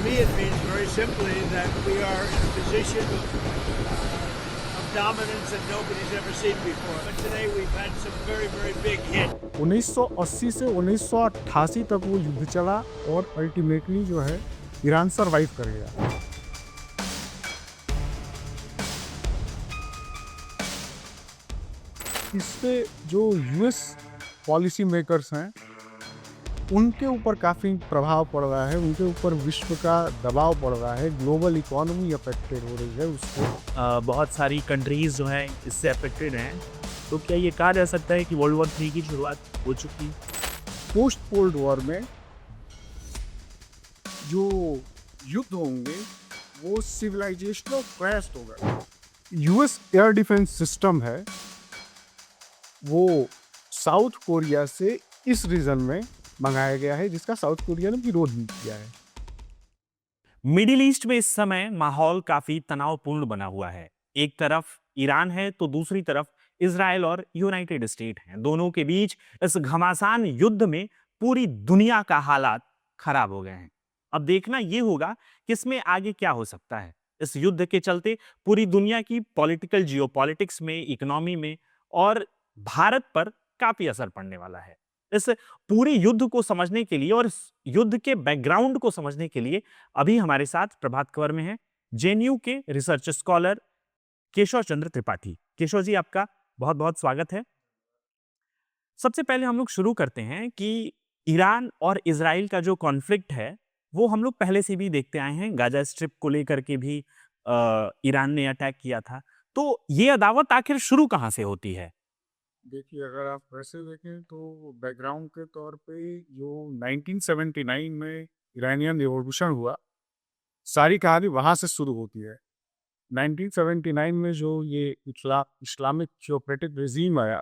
me, it means very simply that we are in a position of dominance that nobody's ever seen before. But today we've had some very, very big hits. 1980 से 1988 तक वो युद्ध चला और ultimately जो है Iran survive कर गया। इससे जो यूएस पॉलिसी मेकर्स हैं उनके ऊपर काफ़ी प्रभाव पड़ रहा है, उनके ऊपर विश्व का दबाव पड़ रहा है, ग्लोबल इकोनॉमी अफेक्टेड हो रही है उससे। बहुत सारी कंट्रीज़ जो हैं इससे अफेक्टेड हैं, तो क्या ये कहा जा सकता है कि वर्ल्ड वॉर 3 की शुरुआत हो चुकी है? पोस्ट कोल्ड वॉर में जो युद्ध होंगे वो सिविलाइजेशनल क्रैश होगा। यूएस एयर डिफेंस सिस्टम है वो साउथ कोरिया से इस रीजन में मंगाया गया है जिसका साउथ कोरिया ने विरोध भी किया है। मिडिल ईस्ट में इस समय माहौल काफी तनावपूर्ण बना हुआ है। एक तरफ ईरान है तो दूसरी तरफ इजराइल और यूनाइटेड स्टेट हैं। दोनों के बीच इस घमासान युद्ध में पूरी दुनिया का हालात खराब हो गए हैं। अब देखना यह होगा कि इसमें आगे क्या हो सकता है। इस युद्ध के चलते पूरी दुनिया की पॉलिटिकल जियोपॉलिटिक्स में, इकोनॉमी में और भारत पर काफी असर पड़ने वाला है। इस पूरे युद्ध को समझने के लिए और इस युद्ध के बैकग्राउंड को समझने के लिए अभी हमारे साथ प्रभात खबर में है जेएनयू के रिसर्च स्कॉलर केशव चंद्र त्रिपाठी। केशव जी, आपका बहुत बहुत स्वागत है। सबसे पहले हम लोग शुरू करते हैं कि ईरान और इजराइल का जो कॉन्फ्लिक्ट है वो हम लोग पहले से भी देखते आए हैं। गाजा स्ट्रिप को लेकर के भी ईरान ने अटैक किया था। तो ये अदावत आखिर शुरू कहां से होती है? देखिए, अगर आप वैसे देखें तो बैकग्राउंड के तौर पे जो 1979 में ईरानियन रिवॉल्यूशन हुआ, सारी कहानी वहाँ से शुरू होती है। 1979 में जो ये इस्लामिक थियोक्रेटिक रेजीम आया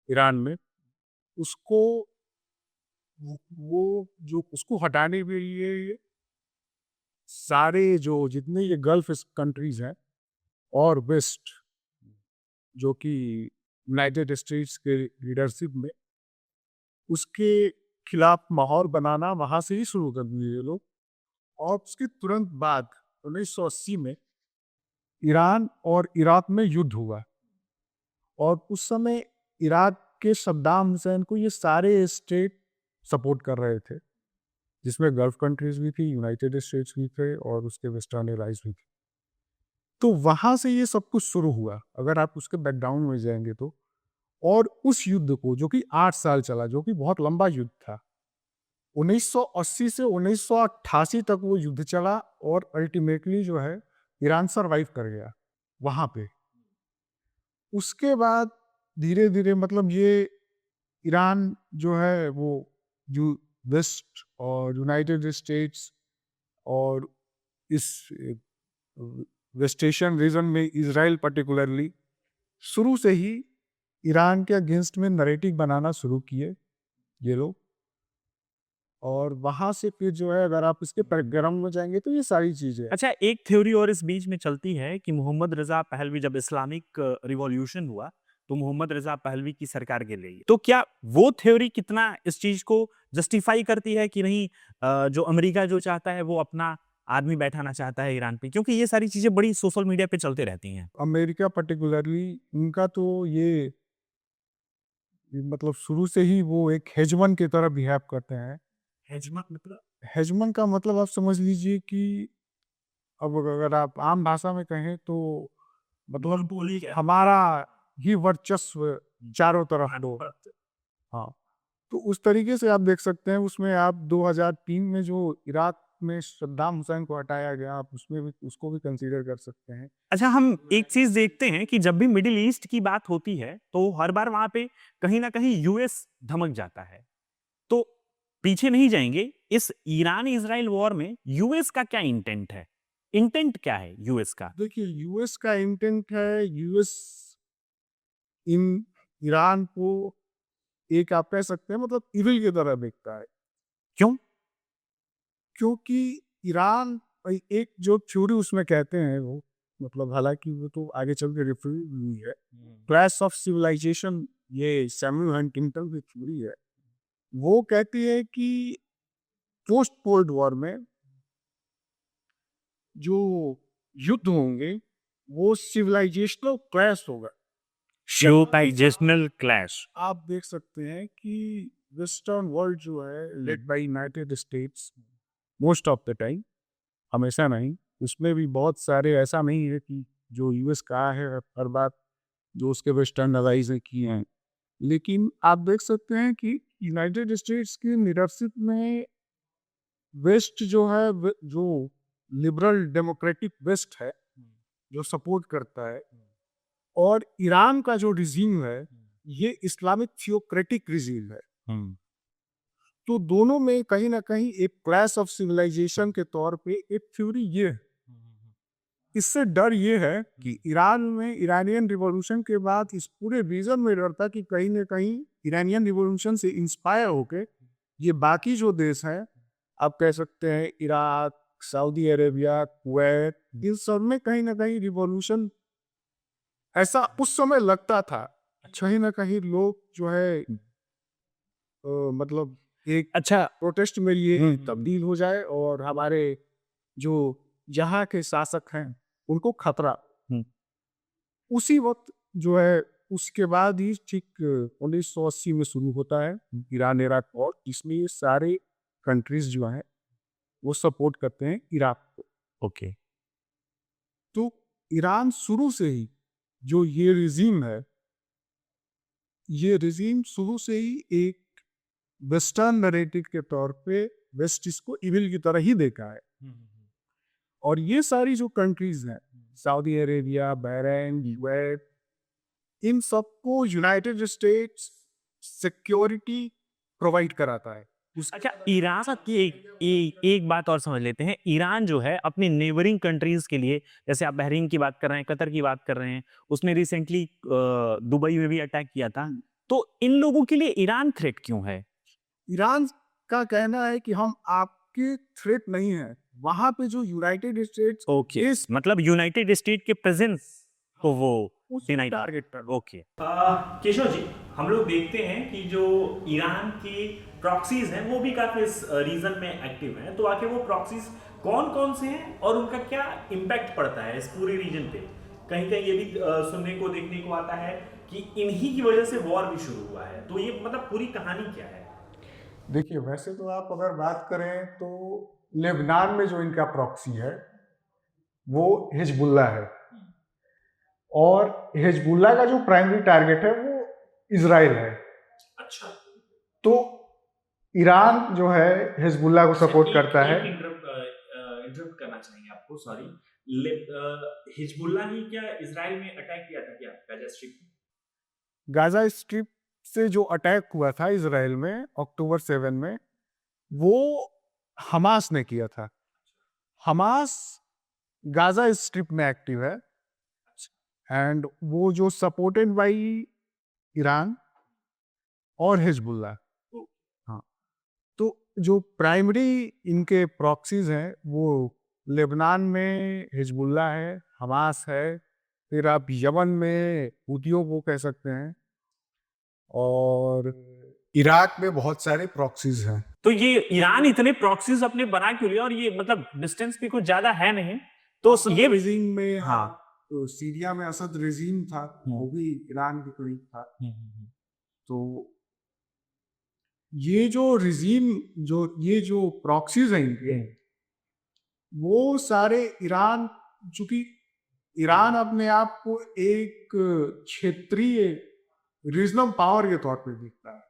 ईरान में, उसको वो जो उसको हटाने के लिए सारे जो जितने ये गल्फ कंट्रीज हैं और वेस्ट जो कि यूनाइटेड स्टेट्स के लीडरशिप में, उसके खिलाफ माहौल बनाना वहाँ से ही शुरू कर दिए ये लोग। और उसके तुरंत बाद 1980 में ईरान और इराक में युद्ध हुआ और उस समय इराक के सद्दाम हुसैन को ये सारे स्टेट सपोर्ट कर रहे थे, जिसमें गल्फ कंट्रीज भी थी, यूनाइटेड स्टेट्स भी थे और उसके वेस्टर्न एलाइज भी थे। तो वहाँ से ये सब कुछ शुरू हुआ, अगर आप उसके बैकग्राउंड में जाएंगे तो। और उस युद्ध को जो कि 8 साल चला, जो कि बहुत लंबा युद्ध था, 1980 से 1988 तक वो युद्ध चला और अल्टीमेटली जो है ईरान सरवाइव कर गया वहाँ पे। उसके बाद धीरे धीरे मतलब ये ईरान जो है वो वेस्ट और यूनाइटेड स्टेट्स और इस वेस्ट एशियन रीजन में इजराइल पर्टिकुलरली शुरू से ही ईरान के अगेंस्ट में नरेटिव बनाना शुरू किए ये लोग। और वहां से फिर जो है अगर आप इसके बैकग्राउंड में जाएंगे तो ये सारी चीजें। अच्छा, एक थ्योरी और इस बीच में चलती है कि मोहम्मद रजा पहलवी, जब इस्लामिक रिवॉल्यूशन हुआ तो मोहम्मद रजा पहलवी की सरकार गिर गई। तो क्या वो थ्योरी कितना इस चीज को जस्टिफाई करती है कि नहीं, जो अमेरिका जो चाहता है वो अपना आदमी बैठाना चाहता है ईरान पे? क्योंकि ये सारी चीजें बड़ी सोशल मीडिया पे चलते रहती हैं। अमेरिका पर्टिकुलरली उनका तो ये मतलब शुरू से ही वो एक हेजमन की तरह बिहेव करते हैं। हेजमन मतलब? हेजमन का मतलब आप समझ लीजिए कि अब अगर आप आम भाषा में कहें तो मतलब बोली क्या? हमारा ही वर्चस्व चारों तरफ हो। हाँ, तो उस तरीके से आप देख सकते हैं। उसमें आप 2003 में जो इराक में सद्दाम हुसैन को हटाया गया, आप उसमें भी उसको भी कंसीडर कर सकते हैं। अच्छा, हम एक चीज देखते हैं कि जब भी मिडिल ईस्ट की बात होती है तो हर बार वहां पे कहीं ना कहीं यूएस धमक जाता है। तो पीछे नहीं जाएंगे, इस ईरान इजराइल वॉर में यूएस का क्या इंटेंट है? इंटेंट क्या है यूएस का? देखिए, यूएस का इंटेंट है, यूएस इन ईरान को एक आप कह सकते हैं मतलब इविल की तरह देखता है। क्यों? क्योंकि ईरान एक जो थ्योरी उसमें कहते हैं वो मतलब हालांकि वो तो आगे चल के रेफर हुई है, क्लैश ऑफ सिविलाइजेशन, ये सैमुअल हंटिंगटन की थ्योरी है। वो कहती है कि पोस्ट कोल्ड वॉर में जो युद्ध होंगे वो सिविलाइजेशनल क्लैश होगा। शिवलाइजेशनल क्लैश। आप देख सकते हैं कि वेस्टर्न वर्ल्ड जो है led by United states most of the time, हमेशा नहीं, उसमें भी बहुत सारे ऐसा नहीं है कि जो यूएस का है हर बात जो उसके वेस्टर्न अलाइज ने किए हैं, लेकिन आप देख सकते हैं कि यूनाइटेड स्टेट्स की लीडरशिप में वेस्ट जो है जो लिबरल डेमोक्रेटिक वेस्ट है जो सपोर्ट करता है, और ईरान का जो रिजीम है ये इस्लामिक थियोक्रेटिक रिजीम है। तो दोनों में कहीं ना कहीं एक क्लैश ऑफ सिविलाइजेशन के तौर पे एक थ्योरी ये है। इससे डर ये है कि ईरान में ईरानियन रिवॉल्यूशन के बाद इस पूरे रीजन में डर था कि कहीं ना कहीं ईरानियन रिवॉल्यूशन से इंस्पायर होके ये बाकी जो देश हैं, आप कह सकते हैं इराक, सऊदी अरेबिया, कुवैत, इन सब में कहीं ना कहीं रिवॉल्यूशन ऐसा उस समय लगता था। कहीं ना कहीं लोग जो है मतलब एक अच्छा, प्रोटेस्ट में ये तब्दील हो जाए और हमारे जो यहाँ के शासक हैं उनको खतरा। उसी वक्त जो है उसके बाद ही ठीक 1980 में शुरू होता है ईरान इराक वॉर, इसमें ये सारे कंट्रीज जो हैं वो सपोर्ट करते हैं इराक को। ओके। तो ईरान शुरू से ही जो ये रिजीम है, ये रिजीम शुरू से ही एक वेस्टर्न नैरेटिव के तौर पे वेस्ट इसको इविल की तरह ही देखा है। और ये सारी जो कंट्रीज हैं, सऊदी अरेबिया, बहरीन, कुवैत, इन सबको यूनाइटेड स्टेट्स सिक्योरिटी प्रोवाइड कराता है। अच्छा, ईरान की एक बात और समझ लेते हैं। ईरान जो है अपनी नेबरिंग कंट्रीज के लिए, जैसे आप बहरीन की बात कर रहे हैं, कतर की बात कर रहे हैं, उसने रिसेंटली दुबई में भी अटैक किया था, तो इन लोगों के लिए ईरान थ्रेट क्यों है? ईरान का कहना है कि हम आपके थ्रेट नहीं है, वहां पे जो यूनाइटेड स्टेट्स ओके, इस मतलब यूनाइटेड स्टेट के प्रेजेंस को वो डिनाई टारगेट कर। ओके। केशव जी, हम लोग देखते हैं कि जो ईरान की प्रॉक्सीज हैं वो भी काफी इस रीजन में एक्टिव हैं, तो आखिर वो प्रॉक्सीज कौन कौन से हैं और उनका क्या इम्पैक्ट पड़ता है इस पूरे रीजन पे? कहीं कहीं ये भी सुनने को देखने को आता है कि इन्हीं की वजह से वॉर भी शुरू हुआ है, तो ये मतलब पूरी कहानी क्या है? देखिए, वैसे तो आप अगर बात करें तो लेबनान में जो इनका प्रॉक्सी है वो हिजबुल्ला है, और हिजबुल्ला का जो प्राइमरी टारगेट है वो इजराइल है। अच्छा, तो ईरान जो है हिजबुल्ला को सपोर्ट करता है। इंटरप्ट करना चाहेंगे आपको, सॉरी। हिजबुल्ला ने क्या इजराइल में अटैक किया था क्या गाजा स्ट्रिप में? गाजा स्ट्रिप से जो अटैक हुआ था इजराइल में अक्टूबर 7 में, वो हमास ने किया था। हमास गाजा स्ट्रिप में एक्टिव है, एंड वो जो सपोर्टेड बाय ईरान और हिजबुल्ला। हाँ, तो जो प्राइमरी इनके प्रॉक्सीज हैं वो लेबनान में हिजबुल्ला है, हमास है, फिर आप यमन में हुतियों को कह सकते हैं, और इराक में बहुत सारे प्रॉक्सीज हैं। तो ये ईरान इतने प्रॉक्सीज अपने बना क्यों लिया? और ये मतलब डिस्टेंस भी कुछ ज्यादा है नहीं, तो ये रिजीम में, हाँ, तो सीरिया में असद रिजीम था, वो भी ईरान के करीब था। तो ये जो रिजीम, जो ये जो प्रॉक्सीज हैं इनके, वो सारे ईरान, चूंकि ईरान अपने आप को एक क्षेत्रीय रीजनल पावर के तौर पे देखता है,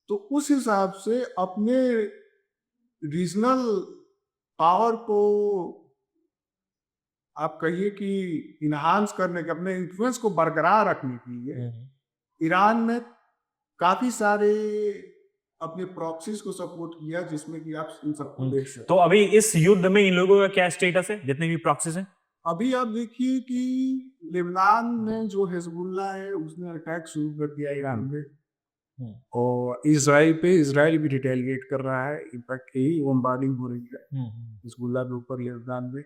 तो उस हिसाब से अपने रीजनल पावर को आप कहिए कि इनहांस करने के, अपने इन्फ्लुएंस को बरकरार रखने के लिए ईरान ने काफी सारे अपने प्रॉक्सीज को सपोर्ट किया, जिसमें कि आप इन सबको देख सकते। तो अभी इस युद्ध में इन लोगों का क्या स्टेटस है, जितने भी प्रॉक्सीज हैं? अभी आप देखिए कि लेबनान में जो हिजबुल्ला है उसने अटैक शुरू कर दिया ईरान में, और इजराइल भी रिटेलिएट कर रहा है। इनफैक्ट यही बॉम्बार्डिंग हो रही है हिजबुल्ला के ऊपर लेबनान में।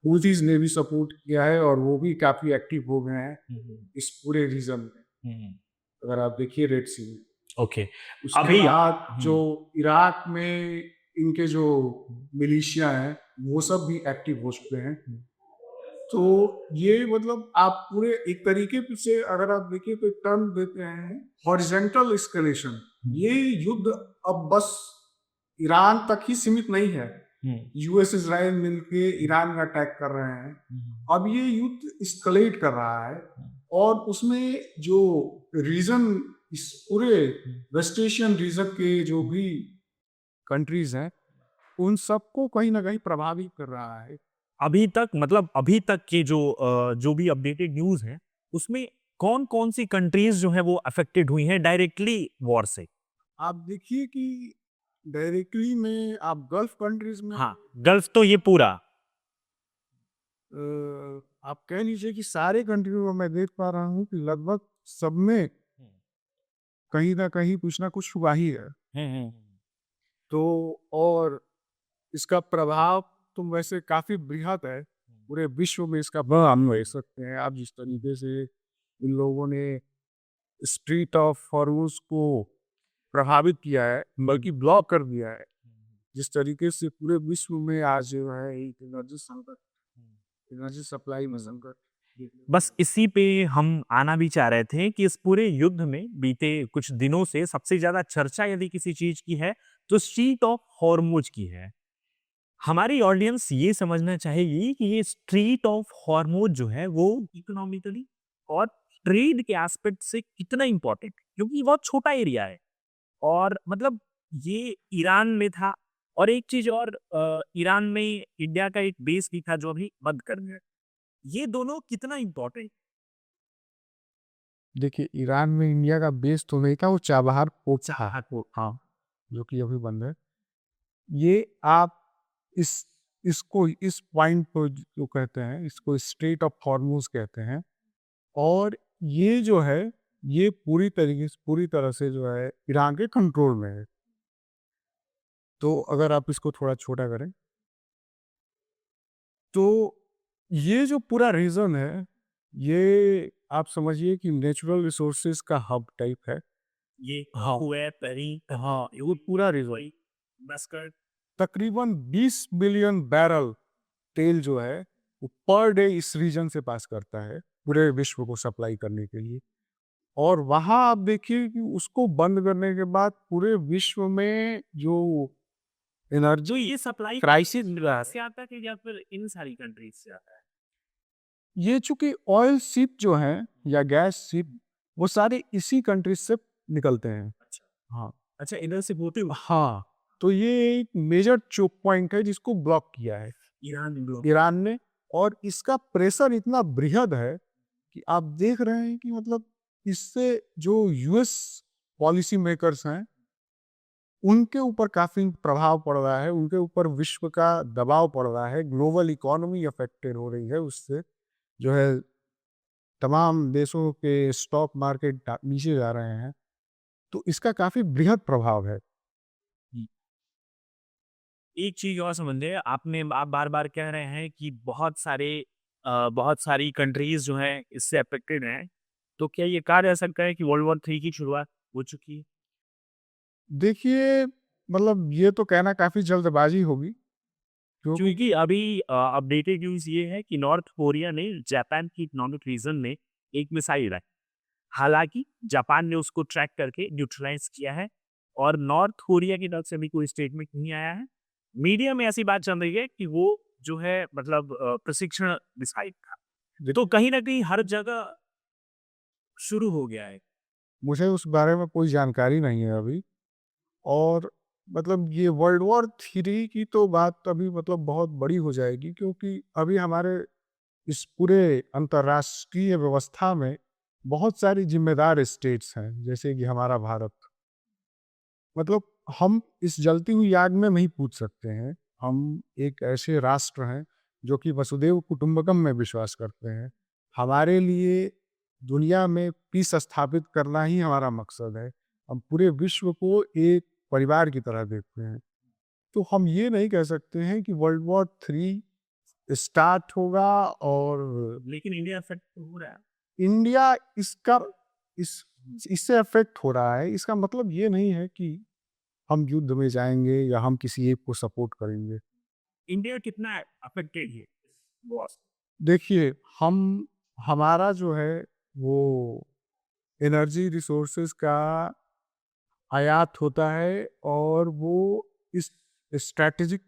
हुतीज ने भी सपोर्ट किया है और वो भी काफी एक्टिव हो गए हैं इस पूरे रीजन में। अगर आप देखिए रेड सी में, ओके, उसके बाद जो इराक में इनके जो मिलिशिया हैं वो सब भी एक्टिव हो चुके हैं। तो ये मतलब आप पूरे एक तरीके से अगर आप देखिए तो एक टर्म देते हैं हॉरिजेंटल एस्केलेशन। ये युद्ध अब बस ईरान तक ही सीमित नहीं है। यूएस इजराइल मिलके ईरान का अटैक कर रहे हैं। अब ये युद्ध एस्केलेट कर रहा है और उसमें जो रीजन इस पूरे वेस्ट एशियन रीजन के जो भी कंट्रीज हैं उन सबको कहीं ना कहीं प्रभावित कर रहा है। अभी तक मतलब अभी तक के जो भी अपडेटेड न्यूज़ हैं, उसमें कौन-कौन सी कंट्रीज़ जो हैं वो अफ़ेक्टेड हुई हैं डायरेक्टली वॉर से? आप देखिए कि डायरेक्टली में आप गल्फ कंट्रीज में हाँ, गल्फ तो ये पूरा। आप कह लीजिए कि सारे कंट्रियों में मैं देख पा रहा हूँ कि लगभग सब में कहीं ना कहीं कुछ ना कुछ हुआ ही है। तो और इसका प्रभाव तो वैसे काफी बृहद है। पूरे विश्व में इसका बड़ा हम ले सकते हैं। आप जिस तरीके से इन लोगों ने स्ट्रीट ऑफ हॉर्मुज को प्रभावित किया है बल्कि ब्लॉक कर दिया है, जिस तरीके से पूरे विश्व में आज जो है एक एनर्जी संकट, एनर्जी सप्लाई में संकट। बस इसी पे हम आना भी चाह रहे थे कि इस पूरे युद्ध में बीते कुछ दिनों से सबसे ज़्यादा चर्चा यदि किसी चीज़ की है, तो स्ट्रीट ऑफ हॉर्मुज की है। हमारी ऑडियंस ये समझना चाहेगी कि ये स्ट्रीट ऑफ हॉर्मुज जो है वो इकोनॉमिकली और ट्रेड के एस्पेक्ट से कितना इम्पोर्टेंट है, क्योंकि बहुत छोटा एरिया है और मतलब ये ईरान में था और एक चीज और ईरान में इंडिया का एक बेस भी था जो अभी बंद कर दिया। ये दोनों कितना इम्पोर्टेंट? देखिए ईरान में इंडिया का बेस तो नहीं था, वो चाबहार पोर्ट था। हाँ, जो कि अभी बंद है। ये आप इस इसको इस पॉइंट पर जो कहते हैं इसको स्ट्रेट ऑफ हॉर्मुज कहते हैं और ये जो है ये पूरी तरह से जो है ईरान के कंट्रोल में है। तो अगर आप इसको थोड़ा छोटा करें तो ये जो पूरा रीजन है ये आप समझिए कि नेचुरल रिसोर्सेज का हब टाइप है। ये हाँ कुवैत, बहरीन, हाँ, ये पूरा रीजन मस्कट। तकरीबन 20 बिलियन बैरल तेल जो है वो पर डे इस रीजन से पास करता है पूरे विश्व को सप्लाई करने के लिए। और वहाँ आप देखिए कि उसको बंद करने के बाद पूरे विश्व में जो जो एनर्जी ये सप्लाई क्राइसिस से आता है या फिर इन सारी कंट्रीज से आता है? ये चूंकि ऑयल शिप जो है या गैस शिप वो सारे इसी कंट्री से निकलते हैं। अच्छा। हाँ अच्छा, इधर से होते हुए हाँ, तो ये एक मेजर चोक पॉइंट है जिसको ब्लॉक किया है ईरान ने। और इसका प्रेशर इतना बृहद है कि आप देख रहे हैं कि मतलब इससे जो यूएस पॉलिसी मेकर्स हैं उनके ऊपर काफी प्रभाव पड़ रहा है, उनके ऊपर विश्व का दबाव पड़ रहा है, ग्लोबल इकोनॉमी अफेक्टेड हो रही है उससे। जो है तमाम देशों के स्टॉक मार्केट नीचे जा रहे हैं, तो इसका काफी बृहद प्रभाव है। एक चीज और समझिए, आप बार बार कह रहे हैं कि बहुत सारी कंट्रीज जो हैं इससे अफेक्टेड हैं, तो क्या ये कहा जा सकता है कि वर्ल्ड वॉर 3 की शुरुआत हो चुकी है? देखिए मतलब ये तो कहना काफी जल्दबाजी होगी क्योंकि क्योंकि अभी अपडेटेड न्यूज़ ये है कि नॉर्थ कोरिया ने जापान की इकोनॉमिक रीजन में एक मिसाइल गिराई। हालांकि जापान ने उसको ट्रैक करके न्यूट्रलाइज किया है और नॉर्थ कोरिया की तरफ से भी कोई स्टेटमेंट नहीं आया है। मीडिया में ऐसी बात चल रही है कि वो जो है मतलब प्रशिक्षण मिसाइल था। तो कहीं ना कहीं हर जगह शुरू हो गया है। मुझे उस बारे में कोई जानकारी नहीं है अभी। और मतलब ये वर्ल्ड वॉर 3 की तो बात अभी मतलब बहुत बड़ी हो जाएगी क्योंकि अभी हमारे इस पूरे अंतर्राष्ट्रीय व्यवस्था में बहुत सारी जिम्मेदार स्टेट्स हैं जैसे कि हमारा भारत। मतलब हम इस जलती हुई आग में नहीं पूछ सकते हैं। हम एक ऐसे राष्ट्र हैं जो कि वसुदेव कुटुंबकम में विश्वास करते हैं। हमारे लिए दुनिया में पीस स्थापित करना ही हमारा मकसद है। हम पूरे विश्व को एक परिवार की तरह देखते हैं। तो हम ये नहीं कह सकते हैं कि वर्ल्ड वॉर 3 स्टार्ट होगा और लेकिन इंडिया अफेक्ट हो रहा है। इंडिया इसका इस इससे अफेक्ट हो रहा है। इसका मतलब ये नहीं है कि हम युद्ध में जाएंगे या हम किसी एक को सपोर्ट करेंगे। इंडिया कितना अफेक्टेड है वॉर से? देखिए, हमारा जो है वो एनर्जी रिसोर्सेज का आयात होता है और वो इस स्ट्रैटेजिक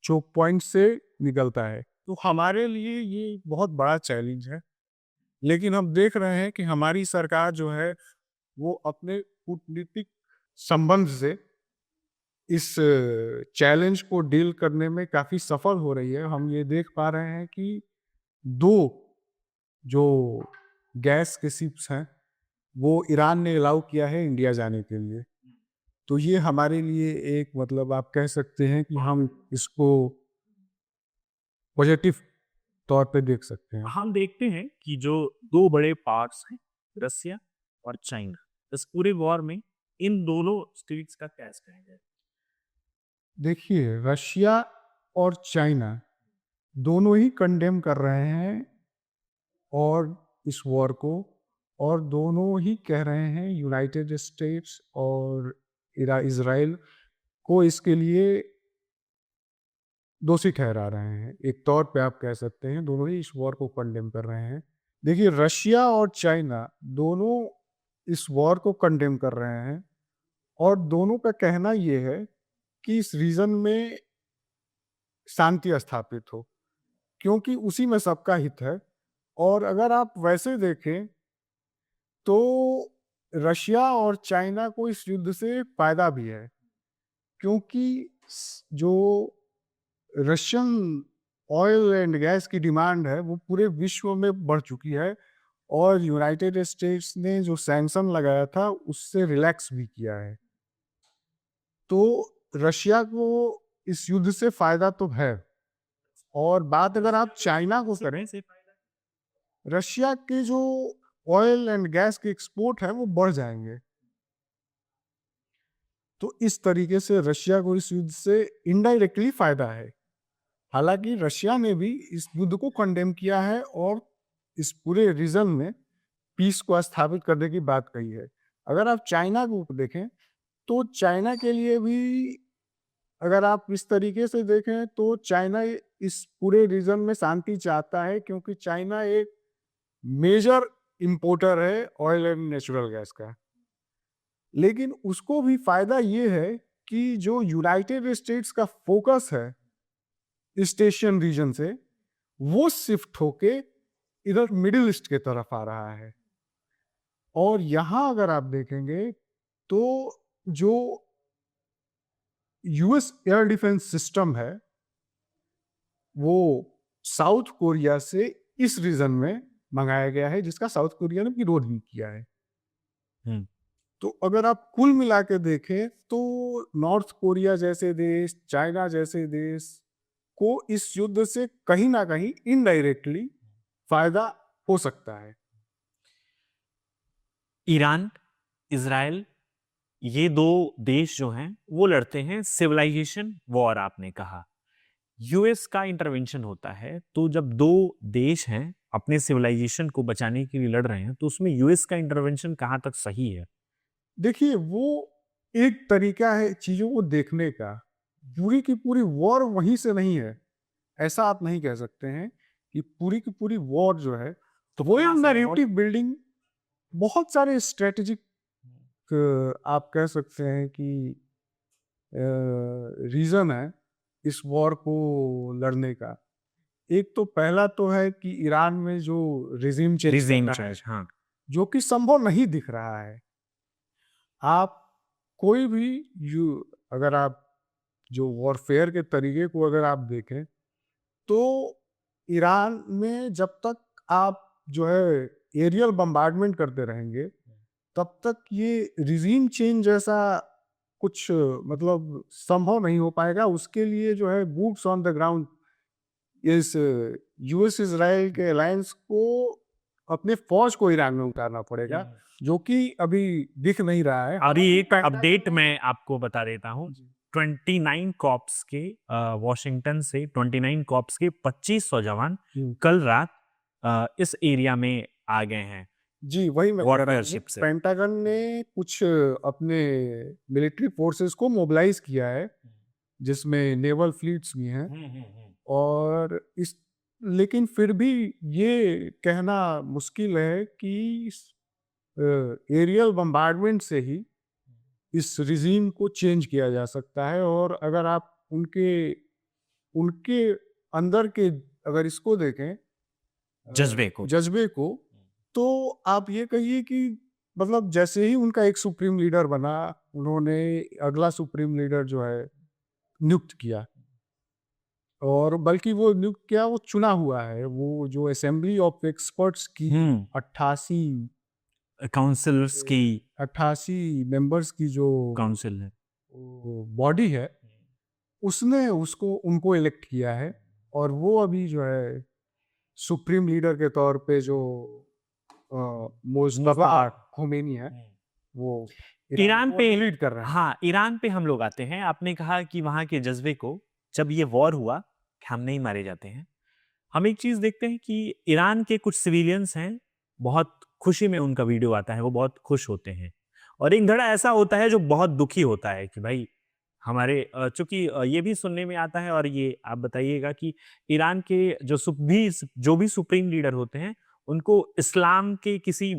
चोक पॉइंट से निकलता है। तो हमारे लिए ये बहुत बड़ा चैलेंज है। लेकिन हम देख रहे हैं कि हमारी सरकार जो है वो अपने कूटनीतिक संबंध से इस चैलेंज को डील करने में काफ़ी सफल हो रही है। हम ये देख पा रहे हैं कि 2 जो गैस के शिप्स हैं, वो ईरान ने अलाउ किया है इंडिया जाने के लिए। तो ये हमारे लिए एक मतलब आप कह सकते हैं कि हम इसको पॉजिटिव तौर पे देख सकते हैं। हम देखते हैं कि जो दो बड़े पार्ट्स हैं, रसिया और चाइना, इस पूरे वॉर में इन दोनों स्टेट्स का क्या स्टैंड है? देखिए, रशिया और चाइना दोनों ही कंडेम कर रहे हैं और इस वॉर को, और दोनों ही कह रहे हैं यूनाइटेड स्टेट्स और इज़राइल को इसके लिए दोषी ठहरा रहे हैं। एक तौर पे आप कह सकते हैं दोनों ही इस वॉर को कंडेम कर रहे हैं। देखिए, रशिया और चाइना दोनों इस वॉर को कंडेम कर रहे हैं और दोनों का कहना ये है कि इस रीजन में शांति स्थापित हो, क्योंकि उसी में सबका हित है। और अगर आप वैसे देखें तो रशिया और चाइना को इस युद्ध से फायदा भी है, क्योंकि जो रशियन ऑयल एंड गैस की डिमांड है वो पूरे विश्व में बढ़ चुकी है और यूनाइटेड स्टेट्स ने जो सैंक्शन लगाया था उससे रिलैक्स भी किया है। तो रशिया को इस युद्ध से फायदा तो है। और बात अगर आप चाइना को करें, से रशिया के जो ऑयल एंड गैस के एक्सपोर्ट है वो बढ़ जाएंगे। तो इस तरीके से रशिया को इस युद्ध से इनडायरेक्टली फायदा है। हालांकि रशिया ने भी इस युद्ध को कंडेम किया है और इस पूरे रीजन में पीस को स्थापित करने की बात कही है। अगर आप चाइना को देखें तो चाइना के लिए भी अगर आप इस तरीके से देखें तो चाइना इस पूरे रीजन में शांति चाहता है, क्योंकि चाइना एक मेजर इंपोर्टर है ऑयल एंड नेचुरल गैस का। लेकिन उसको भी फायदा ये है कि जो यूनाइटेड स्टेट्स का फोकस है इस एशियन रीजन से, वो शिफ्ट होके इधर मिडिल ईस्ट के तरफ आ रहा है। और यहाँ अगर आप देखेंगे तो जो यूएस एयर डिफेंस सिस्टम है वो साउथ कोरिया से इस रीजन में मंगाया गया है, जिसका साउथ कोरिया ने विरोध भी किया है। तो अगर आप कुल मिला के देखें तो नॉर्थ कोरिया जैसे देश, चाइना जैसे देश को इस युद्ध से कहीं ना कहीं इनडायरेक्टली फायदा हो सकता है। ईरान, इजराइल, ये दो देश जो हैं वो लड़ते हैं सिविलाइजेशन वॉर। आपने कहा यूएस का इंटरवेंशन होता है, तो जब दो देश हैं अपने सिविलाइजेशन को बचाने के लिए लड़ रहे हैं तो उसमें यूएस का इंटरवेंशन कहाँ तक सही है? देखिए, वो एक तरीका है चीजों को देखने का। पूरी की पूरी वॉर वहीं से नहीं है, ऐसा आप नहीं कह सकते हैं कि पूरी की पूरी वॉर जो है तो वो कहाँ से नैरेटिव बिल्डिंग, बहुत सारे स्ट्रेटेजिक आप कह सकते हैं कि रीजन है इस वॉर को लड़ने का। एक तो पहला तो है कि ईरान में जो रिजीम चेंज रिजीम करना है, चेंज, हाँ, जो कि संभव नहीं दिख रहा है। आप कोई भी अगर आप जो वॉरफेयर के तरीके को अगर आप देखें तो ईरान में जब तक आप जो है एरियल बम्बार्डमेंट करते रहेंगे तब तक ये रिजीम चेंज जैसा कुछ मतलब संभव नहीं हो पाएगा। उसके लिए जो है बूट्स ऑन द ग्राउंड इस यूएस इजराइल के अलायंस को अपने फौज को ईरान में उतारना पड़ेगा, जो कि अभी दिख नहीं रहा है। और ये एक अपडेट मैं आपको बता देता हूँ। 29 कॉप्स के वॉशिंगटन से 29 कॉप्स के 2500 जवान कल रात इस एरिया में आ गए हैं। जी, वही मैं कह रहा हूँ। से पेंटागन ने कुछ अपने मिलिट्री फोर्सेस को मोबिलाइज किया है, जिसमें नेवल फ्लीट्स भी हैं। और इस लेकिन फिर भी ये कहना मुश्किल है कि एरियल बम्बार्डमेंट से ही इस रिजीम को चेंज किया जा सकता है। और अगर आप उनके उनके अंदर के अगर इसको देखें जज्बे को, तो आप ये कहिए कि मतलब जैसे ही उनका एक सुप्रीम लीडर बना, उन्होंने अगला सुप्रीम लीडर जो है नियुक्त किया, और बल्कि वो नियुक्त किया, वो चुना हुआ है। वो जो असेंबली ऑफ एक्सपर्ट्स की 88 काउंसिलर्स की 88 मेंबर्स की जो काउंसिल है, बॉडी है, उसने उनको इलेक्ट किया है। और वो अभी जो है सुप्रीम लीडर के तौर पे जो मुस्तफा खोमेनी है, वो ईरान को पे लीड कर रहे हैं। हाँ, ईरान पे हम लोग आते हैं। आपने कहा कि वहां के जज्बे को, जब ये वॉर हुआ, खamenei मारे जाते हैं। हम एक चीज देखते हैं कि ईरान के कुछ सिविलियंस हैं, बहुत खुशी में उनका वीडियो आता है, वो बहुत खुश होते हैं। और एक धड़ा ऐसा होता है जो बहुत दुखी होता है कि भाई हमारे चूंकि ये भी सुनने में आता है, और ये आप बताइएगा कि ईरान के जो भी सुप्रीम लीडर होते हैं, उनको इस्लाम के किसी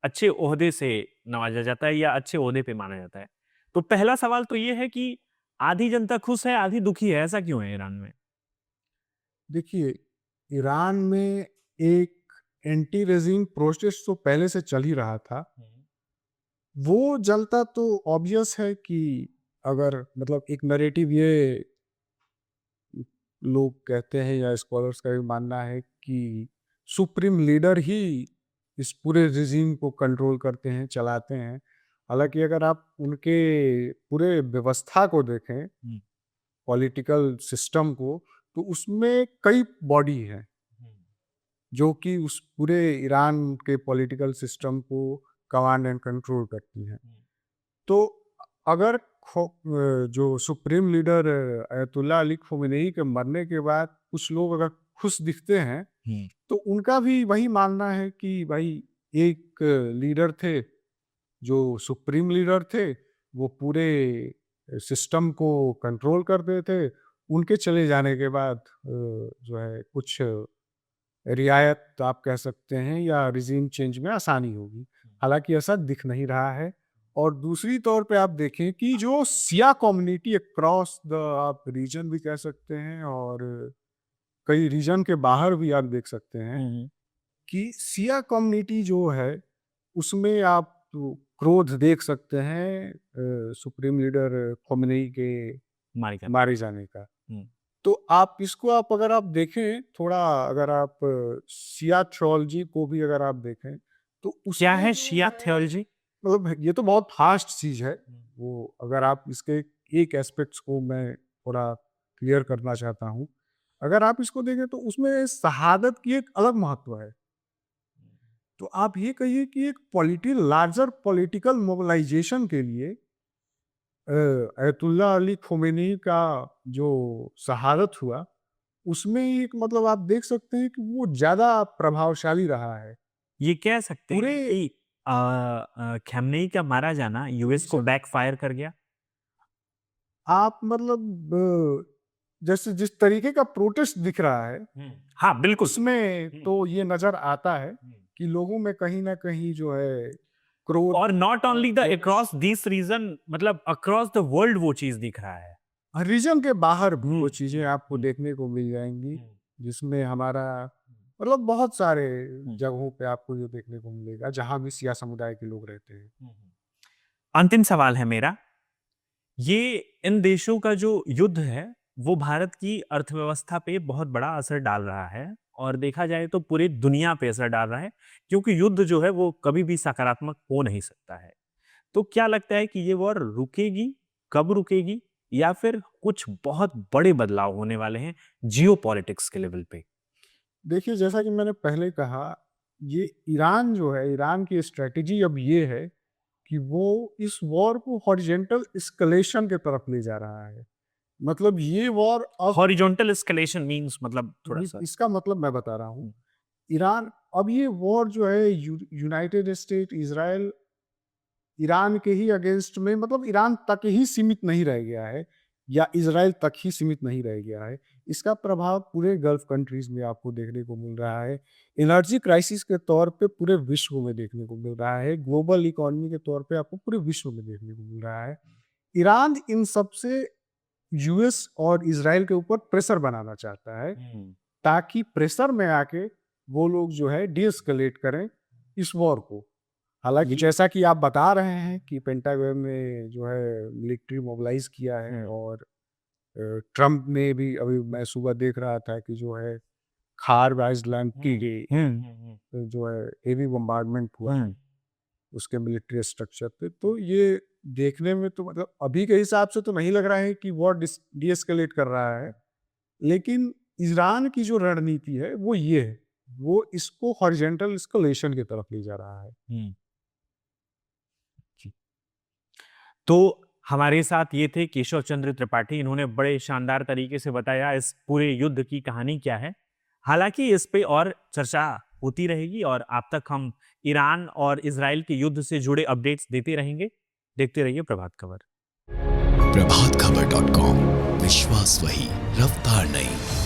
अच्छे ओहदे से नवाजा जाता है या अच्छे ओहदे पे माना जाता है। तो पहला सवाल तो ये है कि आधी जनता खुश है, आधी दुखी है, ऐसा क्यों है ईरान में? देखिए, ईरान में एक एंटी रेजिंग प्रोसेस तो पहले से चल ही रहा था। वो जलता तो ऑब्वियस है कि अगर मतलब एक नैरेटिव ये लोग कहते हैं, या स्कॉलर्स का भी मानना है कि सुप्रीम लीडर ही इस पूरे रिजीम को कंट्रोल करते हैं, चलाते हैं। हालांकि अगर आप उनके पूरे व्यवस्था को देखें, पॉलिटिकल सिस्टम को, तो उसमें कई बॉडी हैं जो कि उस पूरे ईरान के पॉलिटिकल सिस्टम को कमांड एंड कंट्रोल करती हैं। तो अगर जो सुप्रीम लीडर अयतुल्ला अली खोमेनी के मरने के बाद कुछ लोग अगर खुश दिखते हैं, तो उनका भी वही मानना है कि भाई एक लीडर थे जो सुप्रीम लीडर थे, वो पूरे सिस्टम को कंट्रोल करते थे। उनके चले जाने के बाद जो है कुछ रियायत आप कह सकते हैं, या रिजीम चेंज में आसानी होगी। हालांकि ऐसा दिख नहीं रहा है। और दूसरी तौर पे आप देखें कि जो सिया कम्युनिटी अक्रॉस द आप रीजन भी कह सकते हैं, और कई रीजन के बाहर भी आप देख सकते हैं कि सिया कम्युनिटी जो है, उसमें आप क्रोध देख सकते हैं सुप्रीम लीडर खोमेनी के मारे जाने का। तो आप इसको अगर आप देखें थोड़ा, अगर आप शिया थियोलॉजी को भी अगर आप देखें, तो क्या है शिया थियोलॉजी? मतलब ये तो बहुत फास्ट चीज है। वो अगर आप इसके एक एस्पेक्ट्स को मैं थोड़ा क्लियर करना चाहता हूँ। अगर आप इसको देखें तो उसमें शहादत की एक अलग महत्व है। तो आप ये कहिए कि एक लार्जर पॉलिटिकल मोबिलाइजेशन के लिए अयतुल्ला अली खोमेनी का जो शहादत हुआ, उसमें एक मतलब आप देख सकते हैं कि वो ज्यादा प्रभावशाली रहा है। ये कह सकते हैं पूरे कि खamenei का मारा जाना यूएस को बैकफायर कर गया। आप मतलब जैसे जिस तरीके का प्रोटेस्ट दिख रहा है, हाँ बिल्कुल, उसमें तो ये नजर आता है कि लोगों में कहीं ना कहीं जो है क्रोध, और not only the across this region, मतलब अक्रॉस द वर्ल्ड वो चीज दिख रहा है। रीजन के बाहर भी वो चीजें आपको देखने को मिल जाएंगी, जिसमें हमारा मतलब बहुत सारे जगहों पे आपको ये देखने को मिलेगा जहां भी सिया समुदाय के लोग रहते हैं। अंतिम सवाल है मेरा, ये इन देशों का जो युद्ध है वो भारत की अर्थव्यवस्था पे बहुत बड़ा असर डाल रहा है, और देखा जाए तो पूरी दुनिया पे असर डाल रहा है, क्योंकि युद्ध जो है वो कभी भी सकारात्मक हो नहीं सकता है। तो क्या लगता है कि ये वॉर रुकेगी, कब रुकेगी, या फिर कुछ बहुत बड़े बदलाव होने वाले हैं जियोपॉलिटिक्स के लेवल पे? देखिए, जैसा कि मैंने पहले कहा, ये ईरान जो है, ईरान की स्ट्रेटेजी अब ये है कि वो इस वॉर को हॉरिजेंटल एस्केलेशन के तरफ ले जा रहा है। मतलब ये वॉर अब हॉरिजॉन्टल एस्केलेशन मींस मतलब थोड़ा सा इसका मतलब मैं बता रहा हूँ। ईरान अब ये वॉर जो है यूनाइटेड स्टेट, इजराइल, ईरान के ही अगेंस्ट में, मतलब ईरान तक ही सीमित नहीं रह गया है। या इजराइल तक ही सीमित नहीं रह गया है। इसका प्रभाव पूरे गल्फ कंट्रीज में आपको देखने को मिल रहा है। एनर्जी क्राइसिस के तौर पे पूरे विश्व में देखने को मिल रहा है। ग्लोबल इकोनॉमी के तौर पे आपको पूरे विश्व में देखने को मिल रहा है। ईरान इन सबसे यूएस और इजराइल के ऊपर प्रेशर बनाना चाहता है, ताकि प्रेशर में आके वो लोग जो है डीएस्केलेट करें इस वॉर को। हालांकि जैसा कि आप बता रहे हैं कि पेंटागन ने जो है मिलिट्री मोबिलाइज किया है, और ट्रम्प ने भी, अभी मैं सुबह देख रहा था कि जो है खार आइसलैंड की जो है हेवी बम्बार्डमेंट हुआ उसके मिलिट्री स्ट्रक्चर पे। तो ये देखने में तो मतलब अभी के हिसाब से तो नहीं लग रहा है कि वॉर डीएस्केलेट कर रहा है, लेकिन ईरान की जो रणनीति है वो ये है, वो इसको हॉरिजॉन्टल एस्केलेशन की तरफ ले जा रहा है। तो हमारे साथ ये थे केशव चंद्र त्रिपाठी। इन्होंने बड़े शानदार तरीके से बताया इस पूरे युद्ध की कहानी क्या है। हालांकि इस पे और चर्चा होती रहेगी और आप तक हम ईरान और इजराइल के युद्ध से जुड़े अपडेट्स देते रहेंगे। देखते रहिए प्रभात खबर। प्रभातखबर.com, विश्वास वही, रफ्तार नहीं।